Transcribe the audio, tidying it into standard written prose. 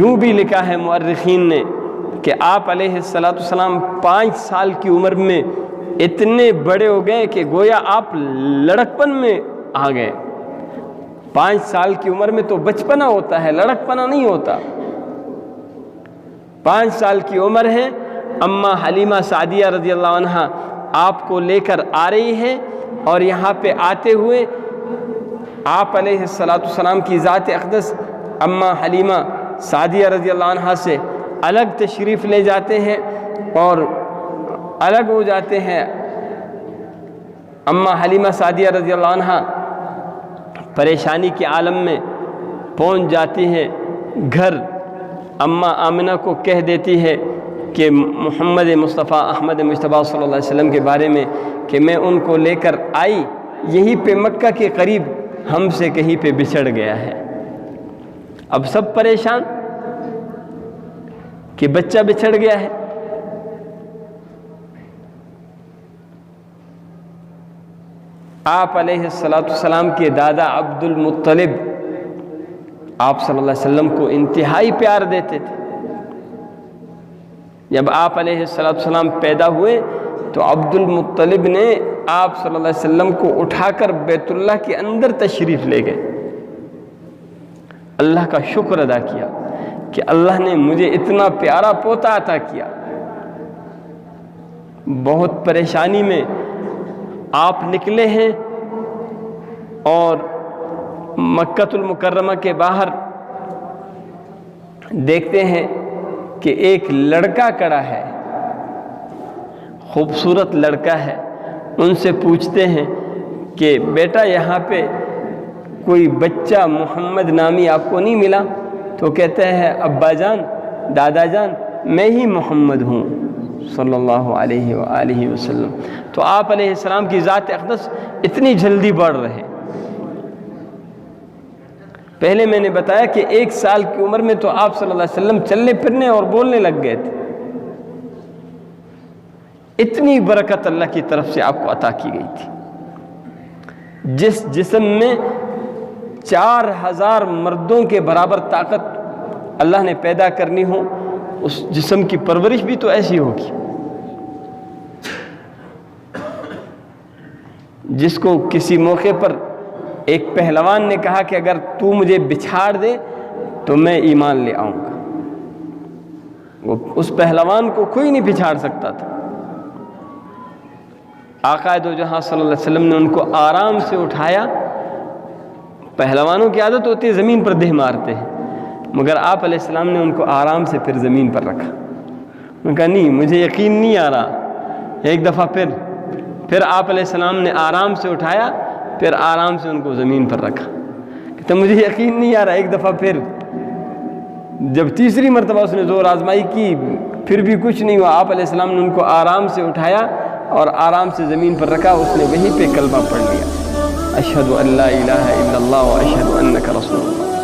یوں بھی لکھا ہے مؤرخین نے کہ آپ علیہ السلام 5 سال کی عمر میں اتنے بڑے ہو گئے کہ گویا آپ لڑکپن میں آ گئے۔ 5 سال کی عمر میں تو بچپنا ہوتا ہے، لڑکپنا نہیں ہوتا۔ 5 سال کی عمر ہے، اماں حلیمہ سعدیہ رضی اللہ عنہ آپ کو لے کر آ رہی ہے، اور یہاں پہ آتے ہوئے آپ علیہ السلام کی ذات اقدس اماں حلیمہ سعدیہ رضی اللہ عنہ سے الگ تشریف لے جاتے ہیں اور الگ ہو جاتے ہیں۔ اماں حلیمہ سعدیہ رضی اللہ عنہ پریشانی کے عالم میں پہنچ جاتی ہیں گھر۔ اماں آمنہ کو کہہ دیتی ہے کہ محمد مصطفیٰ احمد مجتبیٰ صلی اللہ علیہ وسلم کے بارے میں کہ میں ان کو لے کر آئی، یہیں پہ مکہ کے قریب ہم سے کہیں پہ بچھڑ گیا ہے۔ اب سب پریشان کہ بچہ بچھڑ گیا ہے۔ آپ علیہ السلام کے دادا عبد المطلب آپ صلی اللہ علیہ وسلم کو انتہائی پیار دیتے تھے۔ جب آپ علیہ السلام پیدا ہوئے تو عبد المطلب نے آپ صلی اللہ علیہ وسلم کو اٹھا کر بیت اللہ کے اندر تشریف لے گئے۔ اللہ کا شکر ادا کیا کہ اللہ نے مجھے اتنا پیارا پوتا عطا کیا۔ بہت پریشانی میں آپ نکلے ہیں اور مکہ المکرمہ کے باہر دیکھتے ہیں کہ ایک لڑکا کڑا ہے، خوبصورت لڑکا ہے۔ ان سے پوچھتے ہیں کہ بیٹا یہاں پہ کوئی بچہ محمد نامی آپ کو نہیں ملا؟ تو کہتے ہیں ابا جان، دادا جان، میں ہی محمد ہوں صلی اللہ علیہ وآلہ وسلم۔ تو آپ علیہ السلام کی ذات اقدس اتنی جلدی بڑھ رہے۔ پہلے میں نے بتایا کہ 1 سال کی عمر میں تو آپ صلی اللہ علیہ وسلم چلنے پھرنے اور بولنے لگ گئے تھے۔ اتنی برکت اللہ کی طرف سے آپ کو عطا کی گئی تھی۔ جس جسم میں 4000 مردوں کے برابر طاقت اللہ نے پیدا کرنی ہو، اس جسم کی پرورش بھی تو ایسی ہوگی۔ جس کو کسی موقع پر ایک پہلوان نے کہا کہ اگر تو مجھے بچھاڑ دے تو میں ایمان لے آؤں گا، وہ اس پہلوان کو کوئی نہیں بچھاڑ سکتا تھا۔ آقا دو جہاں صلی اللہ علیہ وسلم نے ان کو آرام سے اٹھایا۔ پہلوانوں کی عادت ہوتی ہے زمین پر دہ مارتے ہیں، مگر آپ علیہ السلام نے ان کو آرام سے پھر زمین پر رکھا۔ انہوں نے کہا نہیں، مجھے یقین نہیں آ رہا۔ ایک دفعہ پھر آپ علیہ السلام نے آرام سے اٹھایا، پھر آرام سے ان کو زمین پر رکھا۔ کہتے مجھے یقین نہیں آ رہا۔ ایک دفعہ پھر جب تیسری مرتبہ اس نے زور آزمائی کی، پھر بھی کچھ نہیں ہوا۔ آپ علیہ السلام نے ان کو آرام سے اٹھایا اور آرام سے زمین پر رکھا۔ اس نے وہیں پہ کلمہ پڑھ لیا، اشہد ان لا الہ الا اللہ و اشہد انک رسول اللہ۔